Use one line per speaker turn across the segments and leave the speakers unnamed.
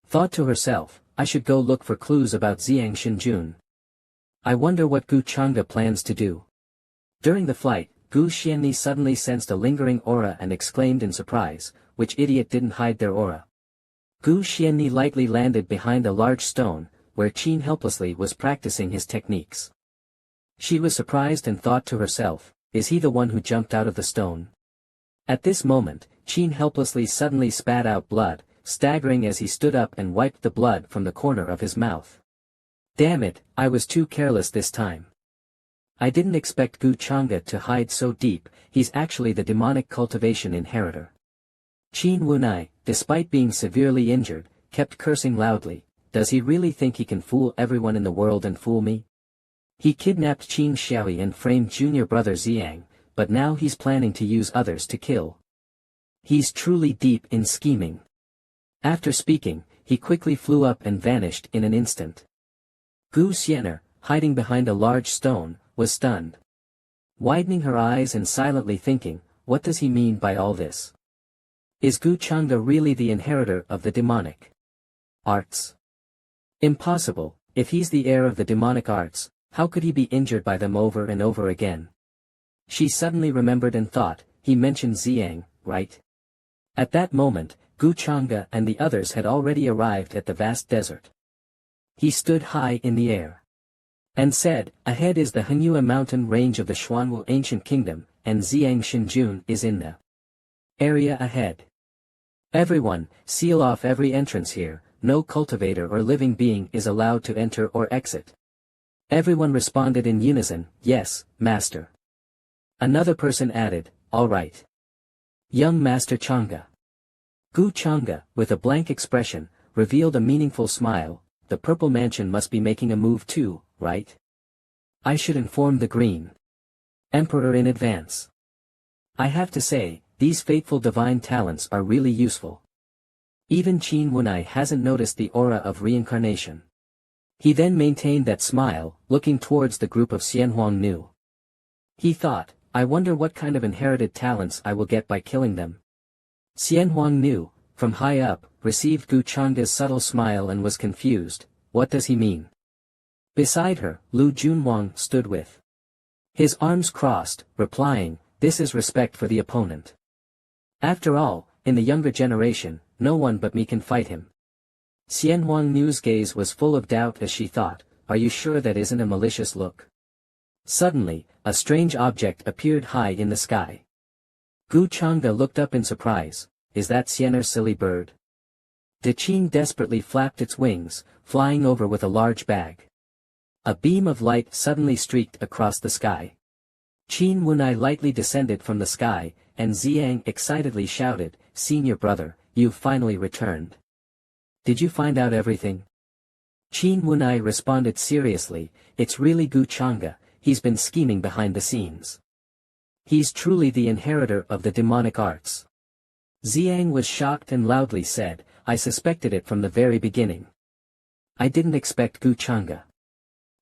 Thought to herself, I should go look for clues about Xiang Xinjun. I wonder what Gu Chang'e plans to do. During the flight, Gu Xianni suddenly sensed a lingering aura and exclaimed in surprise, which idiot didn't hide their aura? Gu Xianni lightly landed behind a large stone, where Qin helplessly was practicing his techniques. She was surprised and thought to herself, is he the one who jumped out of the stone? At this moment, Qin helplessly suddenly spat out blood, staggering as he stood up and wiped the blood from the corner of his mouth. Damn it, I was too careless this time. I didn't expect Gu Chang'e to hide so deep, he's actually the demonic cultivation inheritor. Qin Wunai, despite being severely injured, kept cursing loudly, does he really think he can fool everyone in the world and fool me? He kidnapped Qin Xiaoyi and framed junior brother Xiang, but now he's planning to use others to kill. He's truly deep in scheming. After speaking, he quickly flew up and vanished in an instant. Gu Xian'er, hiding behind a large stone, was stunned. Widening her eyes and silently thinking, what does he mean by all this? Is Gu Chang'e really the inheritor of the demonic arts? Impossible, if he's the heir of the demonic arts, how could he be injured by them over and over again? She suddenly remembered and thought, he mentioned Xiang, right? At that moment, Gu Chang'e and the others had already arrived at the vast desert. He stood high in the air and said, ahead is the MANHWA mountain range of the Xuanwu ancient kingdom, and Xiang Xinjun is in the area ahead. Everyone, seal off every entrance here, no cultivator or living being is allowed to enter or exit. Everyone responded in unison, yes, master. Another person added, all right. Young Master Chang'e. Gu Chang'e, with a blank expression, revealed a meaningful smile, the purple mansion must be making a move too, right? I should inform the Green Emperor in advance. I have to say, these fateful divine talents are really useful. Even Qin Wunai hasn't noticed the aura of reincarnation. He then maintained that smile, looking towards the group of Xianhuang Nu. He thought, I wonder what kind of inherited talents I will get by killing them. Xianhuang Nu, from high up, received Gu Chang'e's subtle smile and was confused, what does he mean? Beside her, Lu Junwang stood with his arms crossed, replying, this is respect for the opponent. After all, in the younger generation, no one but me can fight him. Xianhuang Nu's gaze was full of doubt as she thought, are you sure that isn't a malicious look? Suddenly, a strange object appeared high in the sky. Gu Chang'e looked up in surprise, is that Xian'er's silly bird? De Qin desperately flapped its wings, flying over with a large bag. A beam of light suddenly streaked across the sky. Qin Wunai lightly descended from the sky, and Xiang excitedly shouted, Senior brother, you've finally returned. Did you find out everything? Qin Wunai responded seriously, it's really Gu Chang'e, he's been scheming behind the scenes. He's truly the inheritor of the demonic arts. Xiang was shocked and loudly said, I suspected it from the very beginning. I didn't expect Gu Chang'e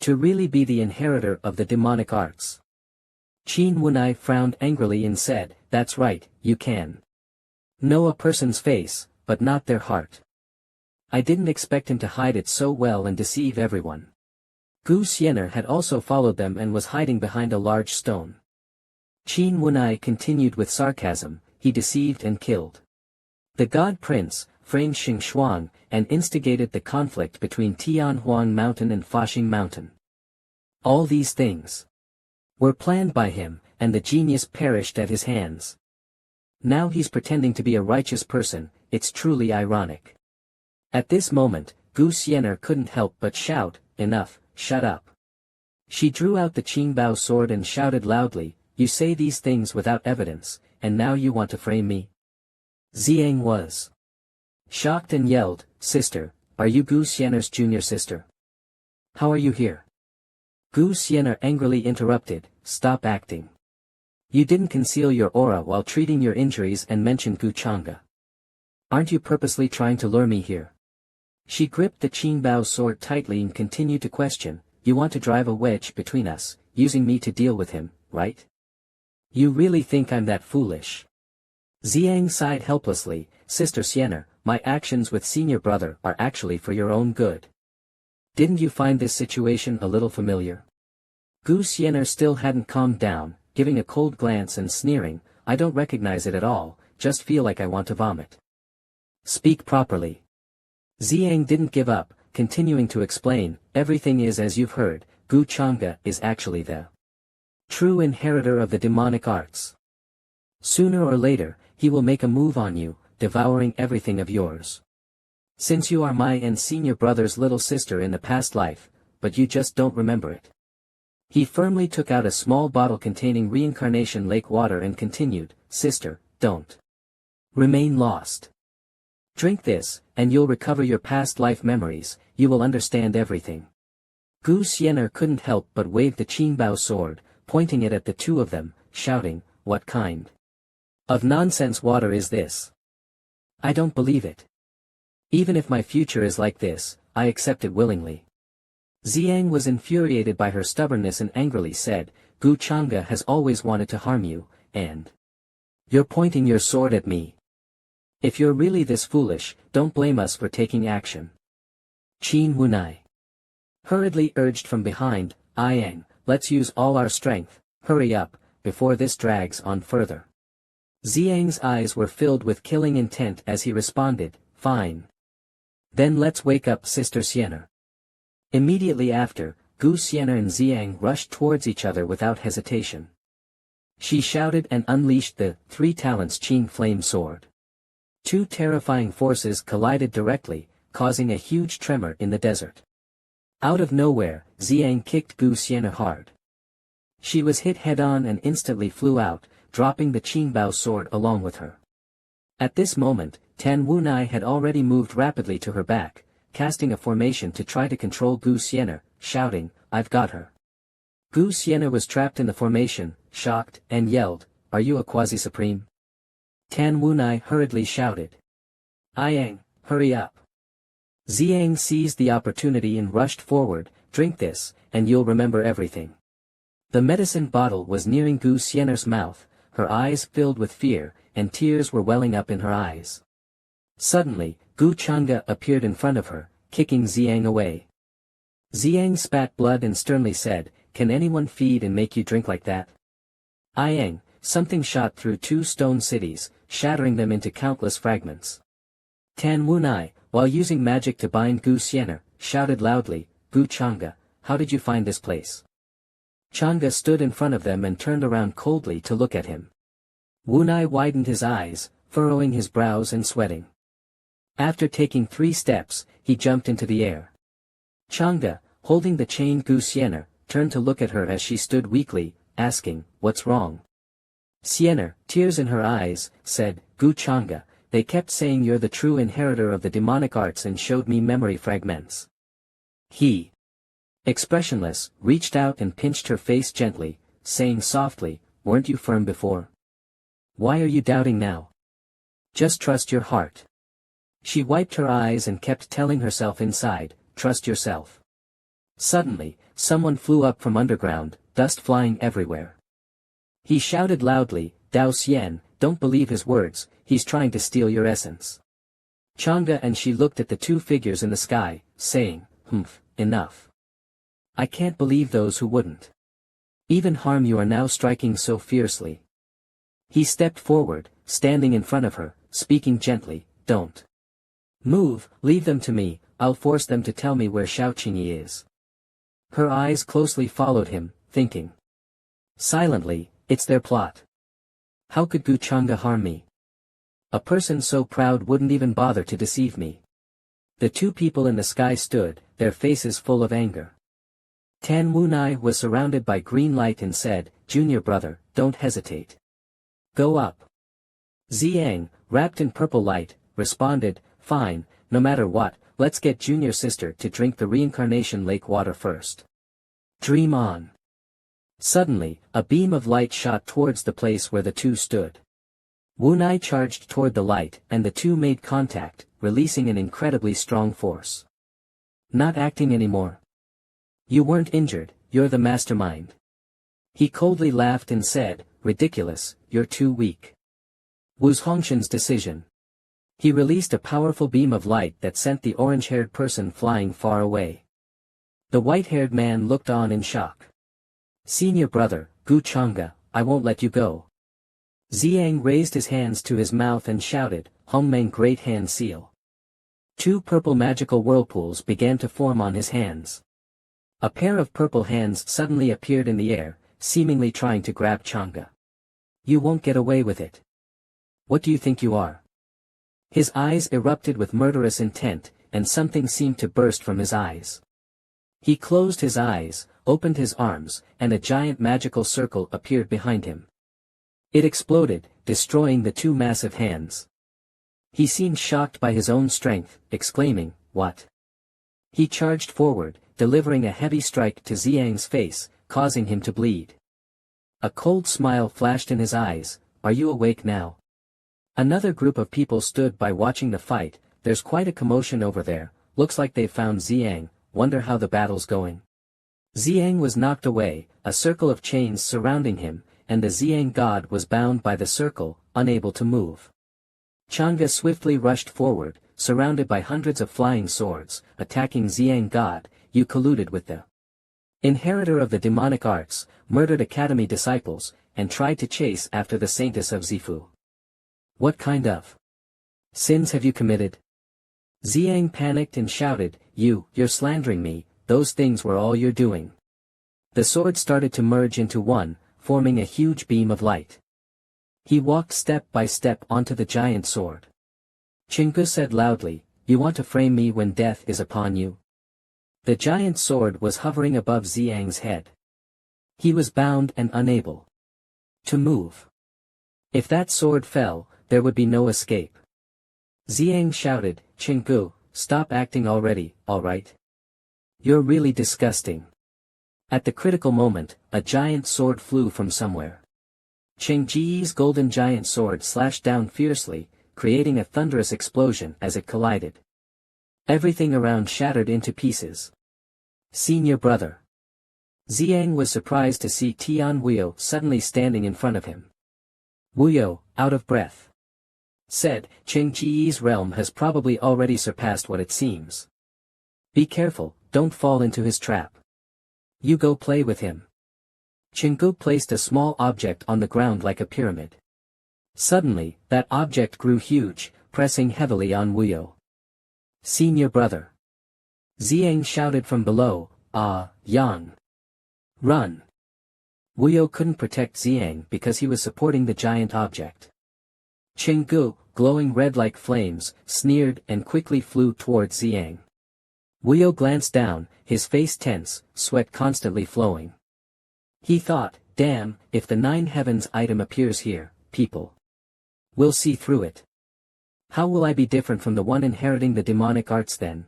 to really be the inheritor of the demonic arts. Qin Wunai frowned angrily and said, that's right, you can know a person's face, but not their heart. I didn't expect him to hide it so well and deceive everyone. Gu Xian'er had also followed them and was hiding behind a large stone. Qin Wunai continued with sarcasm, he deceived and killed the God Prince, framed Xing Shuang, and instigated the conflict between Tianhuang Mountain and Faxing Mountain. All these things were planned by him, and the genius perished at his hands. Now he's pretending to be a righteous person, it's truly ironic. At this moment, Gu Xian'er couldn't help but shout, enough, shut up. She drew out the Qingbao sword and shouted loudly, you say these things without evidence, and now you want to frame me? Xiang was shocked and yelled, sister, are you Gu Xian'er's junior sister? How are you here? Gu Xian'er angrily interrupted, stop acting. You didn't conceal your aura while treating your injuries and mentioned Gu Chang'e. Aren't you purposely trying to lure me here? She gripped the Qingbao sword tightly and continued to question, you want to drive a wedge between us, using me to deal with him, right? You really think I'm that foolish? Xiang sighed helplessly, Sister Xian'er, my actions with senior brother are actually for your own good. Didn't you find this situation a little familiar? Gu Xianer still hadn't calmed down, giving a cold glance and sneering, I don't recognize it at all, just feel like I want to vomit. Speak properly. Ziang didn't give up, continuing to explain, everything is as you've heard, Gu Chang'e is actually the true inheritor of the demonic arts. Sooner or later, he will make a move on you, devouring everything of yours. Since you are my and senior brother's little sister in the past life, but you just don't remember it. He firmly took out a small bottle containing reincarnation lake water and continued, sister, don't remain lost. Drink this, and you'll recover your past life memories, you will understand everything. Gu Xianer couldn't help but wave the Qingbao sword, pointing it at the two of them, shouting, what kind of nonsense water is this? I don't believe it. Even if my future is like this, I accept it willingly. Ziang was infuriated by her stubbornness and angrily said, Gu Chang'e has always wanted to harm you, and you're pointing your sword at me. If you're really this foolish, don't blame us for taking action. Qin Wunai hurriedly urged from behind, Yang, let's use all our strength, hurry up, before this drags on further. Ziang's eyes were filled with killing intent as he responded, fine. Then let's wake up Sister Xianer. Immediately after, Gu Xianer and Ziang rushed towards each other without hesitation. She shouted and unleashed the 3 talents Qing flame sword. 2 terrifying forces collided directly, causing a huge tremor in the desert. Out of nowhere, Ziang kicked Gu Xianer hard. She was hit head-on and instantly flew out, dropping the Qingbao sword along with her. At this moment, Tan Wunai had already moved rapidly to her back, casting a formation to try to control Gu Xianer, shouting, I've got her. Gu Xianer was trapped in the formation, shocked, and yelled, are you a quasi-supreme? Tan Wunai hurriedly shouted. Yang, hurry up. Ziang seized the opportunity and rushed forward, drink this, and you'll remember everything. The medicine bottle was nearing Gu Xianer's mouth, her eyes filled with fear, and tears were welling up in her eyes. Suddenly, Gu Chang'e appeared in front of her, kicking Ziang away. Ziang spat blood and sternly said, can anyone feed and make you drink like that? Yang, something shot through 2 stone cities, shattering them into countless fragments. Tan Wunai, while using magic to bind Gu Xianer, shouted loudly, Gu Chang'e, how did you find this place? Chang'e stood in front of them and turned around coldly to look at him. Wunai widened his eyes, furrowing his brows and sweating. After taking 3 steps, he jumped into the air. Chang'e, holding the chained Gu Xianer, turned to look at her as she stood weakly, asking, what's wrong? Xianer, tears in her eyes, said, Gu Chang'e, they kept saying you're the true inheritor of the demonic arts and showed me memory fragments. He, expressionless, reached out and pinched her face gently, saying softly, weren't you firm before? Why are you doubting now? Just trust your heart. She wiped her eyes and kept telling herself inside, trust yourself. Suddenly, someone flew up from underground, dust flying everywhere. He shouted loudly, Dao Xian, don't believe his words, he's trying to steal your essence. Chang'e and she looked at the 2 figures in the sky, saying, enough. I can't believe those who wouldn't even harm you are now striking so fiercely. He stepped forward, standing in front of her, speaking gently, don't move, leave them to me, I'll force them to tell me where Xiaoqingyi is. Her eyes closely followed him, thinking silently, it's their plot. How could Gu Chang'e harm me? A person so proud wouldn't even bother to deceive me. The 2 people in the sky stood, their faces full of anger. Tan Wunai was surrounded by green light and said, Junior brother, don't hesitate. Go up. Ziang, wrapped in purple light, responded, fine, no matter what, let's get junior sister to drink the reincarnation lake water first. Dream on. Suddenly, a beam of light shot towards the place where the 2 stood. Wunai charged toward the light and the 2 made contact, releasing an incredibly strong force. Not acting anymore. You weren't injured, you're the mastermind. He coldly laughed and said, ridiculous, you're too weak. Was Hongshan's decision. He released a powerful beam of light that sent the orange-haired person flying far away. The white-haired man looked on in shock. "Senior brother, Gu Chang'e, I won't let you go." Ziyang raised his hands to his mouth and shouted, "Hongmeng Great Hand Seal." Two purple magical whirlpools began to form on his hands. A pair of purple hands suddenly appeared in the air, seemingly trying to grab Chang'e. "You won't get away with it. What do you think you are?" His eyes erupted with murderous intent, and something seemed to burst from his eyes. He closed his eyes, opened his arms, and a giant magical circle appeared behind him. It exploded, destroying the two massive hands. He seemed shocked by his own strength, exclaiming, "What?" He charged forward, delivering a heavy strike to Ziyang's face, causing him to bleed. A cold smile flashed in his eyes. "Are you awake now?" Another group of people stood by watching the fight. "There's quite a commotion over there, looks like they've found Ziyang, wonder how the battle's going." Ziyang was knocked away, a circle of chains surrounding him, and the Ziyang god was bound by the circle, unable to move. Chang'e swiftly rushed forward, surrounded by hundreds of flying swords, attacking Ziyang god. "You colluded with the inheritor of the demonic arts, murdered academy disciples, and tried to chase after the saintess of Zifu. What kind of sins have you committed?" Ziyang panicked and shouted, You're slandering me, those things were all you're doing." The sword started to merge into one, forming a huge beam of light. He walked step by step onto the giant sword. Chinggu said loudly, "You want to frame me when death is upon you?" The giant sword was hovering above Ziyang's head. He was bound and unable to move. If that sword fell, there would be no escape. Ziyang shouted, "Chinggu, stop acting already, alright? You're really disgusting." At the critical moment, a giant sword flew from somewhere. Chingji's golden giant sword slashed down fiercely, creating a thunderous explosion as it collided. Everything around shattered into pieces. "Senior brother." Ziyang was surprised to see Tian Wuyo suddenly standing in front of him. Wuyo, out of breath, said, "Chingji's realm has probably already surpassed what it seems. Be careful, don't fall into his trap. You go play with him." Chinggu placed a small object on the ground like a pyramid. Suddenly, that object grew huge, pressing heavily on Wuyo. "Senior brother." Ziyang shouted from below, Yang. Run." Wuyo couldn't protect Ziyang because he was supporting the giant object. Chinggu, glowing red like flames, sneered and quickly flew towards Ziyang. Wuyo glanced down, his face tense, sweat constantly flowing. He thought, damn, if the 9 heavens item appears here, people will see through it. How will I be different from the one inheriting the demonic arts then?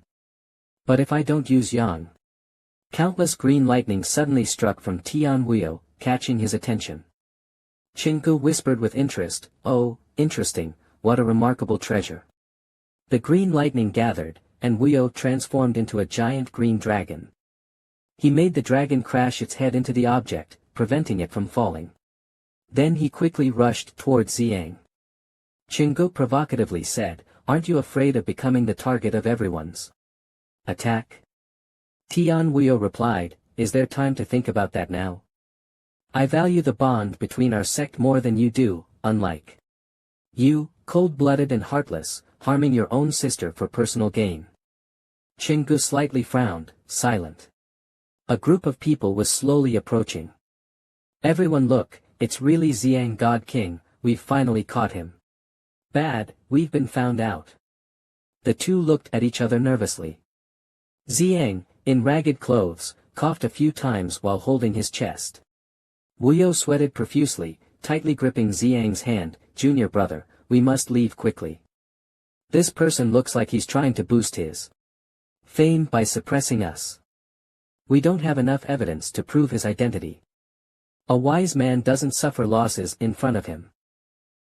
But if I don't use Yang? Countless green lightning suddenly struck from Tian Wuyo, catching his attention. Chinggu whispered with interest, "Oh, interesting, what a remarkable treasure." The green lightning gathered, and Wuyo transformed into a giant green dragon. He made the dragon crash its head into the object, preventing it from falling. Then he quickly rushed towards Ziyang. Chinggu provocatively said, "Aren't you afraid of becoming the target of everyone's attack?" Tian Wuyo replied, "Is there time to think about that now? I value the bond between our sect more than you do, unlike you, cold-blooded and heartless, harming your own sister for personal gain." Chinggu slightly frowned, silent. A group of people was slowly approaching. "Everyone look, it's really Ziyang God King, we've finally caught him." "Bad, we've been found out." The two looked at each other nervously. Ziyang, in ragged clothes, coughed a few times while holding his chest. Wuyo sweated profusely, tightly gripping Ziyang's hand. "Junior brother, we must leave quickly. This person looks like he's trying to boost his fame by suppressing us. We don't have enough evidence to prove his identity. A wise man doesn't suffer losses in front of him.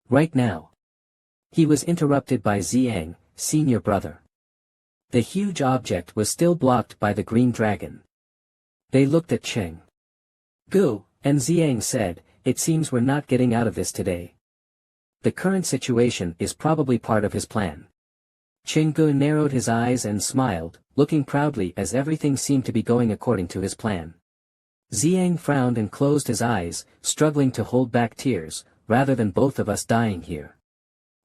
Right now." He was interrupted by Ziyang, "Senior brother." The huge object was still blocked by the green dragon. They looked at Cheng Gu, and Ziyang said, "It seems we're not getting out of this today. The current situation is probably part of his plan." Chingu narrowed his eyes and smiled, looking proudly as everything seemed to be going according to his plan. Xiang frowned and closed his eyes, struggling to hold back tears, rather than both of us dying here.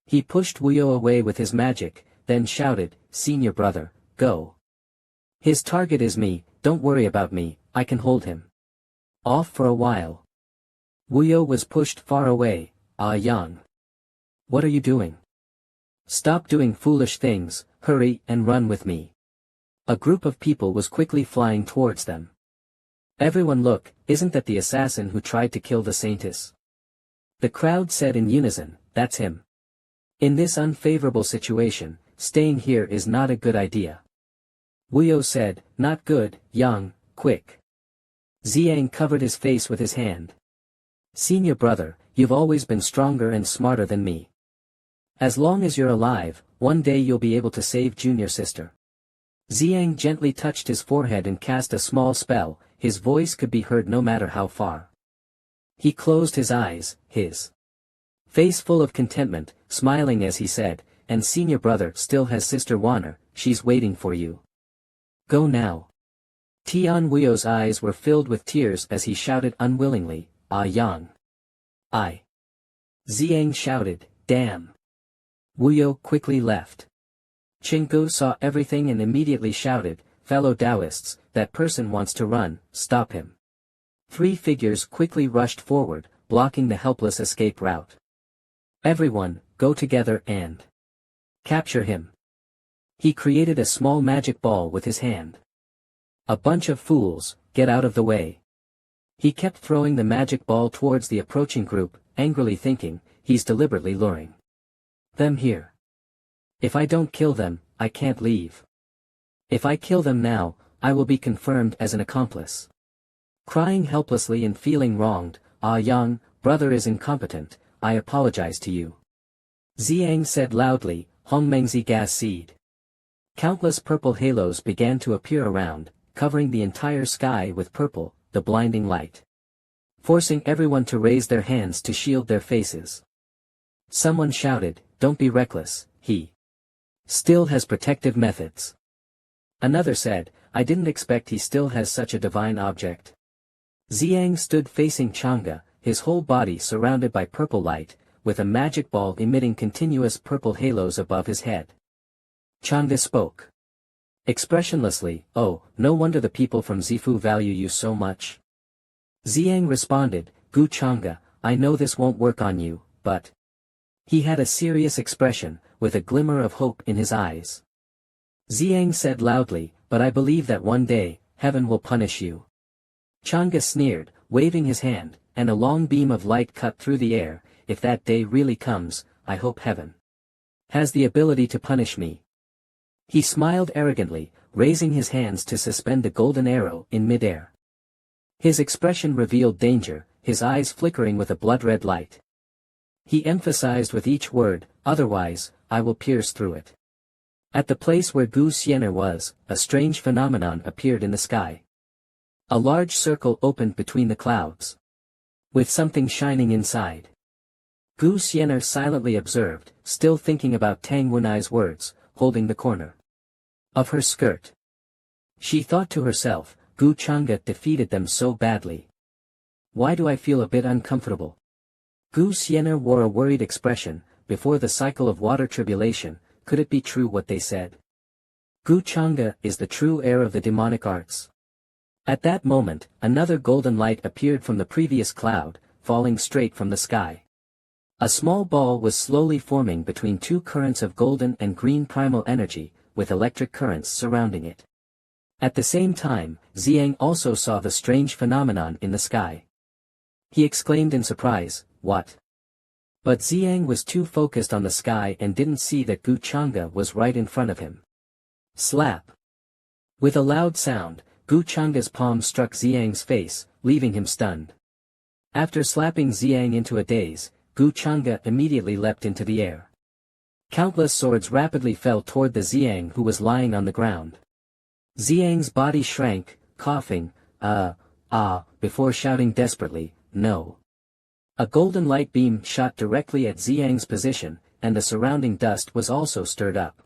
He pushed Wuyo away with his magic, then shouted, "Senior brother, go. His target is me, don't worry about me, I can hold him. Off for a while." Wuyo was pushed far away. "Ah Yang. What are you doing? Stop doing foolish things, hurry and run with me." A group of people was quickly flying towards them. "Everyone look, isn't that the assassin who tried to kill the saintess?" The crowd said in unison, "That's him. In this unfavorable situation, staying here is not a good idea." Wuyo said, "Not good, Yang, quick." Xiang covered his face with his hand. "Senior brother, you've always been stronger and smarter than me. As long as you're alive, one day you'll be able to save junior sister." Xiang gently touched his forehead and cast a small spell, his voice could be heard no matter how far. He closed his eyes, his face full of contentment, smiling as he said, "And senior brother still has sister Wanner, she's waiting for you. Go now." Tian Wuyo's eyes were filled with tears as he shouted unwillingly, "Ah Yang. I." Xiang shouted, "Damn." Wuyo quickly left. Chingu saw everything and immediately shouted, "Fellow Taoists, that person wants to run, stop him." 3 figures quickly rushed forward, blocking the helpless escape route. "Everyone, go together and capture him." He created a small magic ball with his hand. "A bunch of fools, get out of the way." He kept throwing the magic ball towards the approaching group, angrily thinking, he's deliberately luring them here. If I don't kill them, I can't leave. If I kill them now, I will be confirmed as an accomplice. Crying helplessly and feeling wronged, "Ah Yang, brother is incompetent, I apologize to you." Xiang said loudly, "Hongmengzi gas seed." Countless purple halos began to appear around, covering the entire sky with purple, the blinding light, forcing everyone to raise their hands to shield their faces. Someone shouted, "Don't be reckless, he still has protective methods." Another said, "I didn't expect he still has such a divine object." Xiang stood facing Chang'e, his whole body surrounded by purple light, with a magic ball emitting continuous purple halos above his head. Chang'e spoke expressionlessly, "Oh, no wonder the people from Zifu value you so much." Xiang responded, "Gu Chang'e, I know this won't work on you, but..." He had a serious expression, with a glimmer of hope in his eyes. Xiang said loudly, "But I believe that one day, heaven will punish you." Chang'e sneered, waving his hand, and a long beam of light cut through the air. "If that day really comes, I hope heaven has the ability to punish me." He smiled arrogantly, raising his hands to suspend the golden arrow in midair. His expression revealed danger, his eyes flickering with a blood-red light. He emphasized with each word, "Otherwise, I will pierce through it." At the place where Gu Xianer was, a strange phenomenon appeared in the sky. A large circle opened between the clouds, with something shining inside. Gu Xianer silently observed, still thinking about Tang Wunai's words, holding the corner of her skirt. She thought to herself, Gu Chang'e defeated them so badly. Why do I feel a bit uncomfortable? Gu Xianer wore a worried expression. Before the cycle of water tribulation, could it be true what they said? Gu Chang'e is the true heir of the demonic arts. At that moment, another golden light appeared from the previous cloud, falling straight from the sky. A small ball was slowly forming between 2 currents of golden and green primal energy, with electric currents surrounding it. At the same time, Xiang also saw the strange phenomenon in the sky. He exclaimed in surprise, "What?" But Xiang was too focused on the sky and didn't see that Gu Chang'e was right in front of him. Slap! With a loud sound, Gu Chang'e's palm struck Xiang's face, leaving him stunned. After slapping Xiang into a daze, Gu Chang'e immediately leapt into the air. Countless swords rapidly fell toward the Xiang who was lying on the ground. Xiang's body shrank, coughing, before shouting desperately, "No." A golden light beam shot directly at Xiang's position, and the surrounding dust was also stirred up.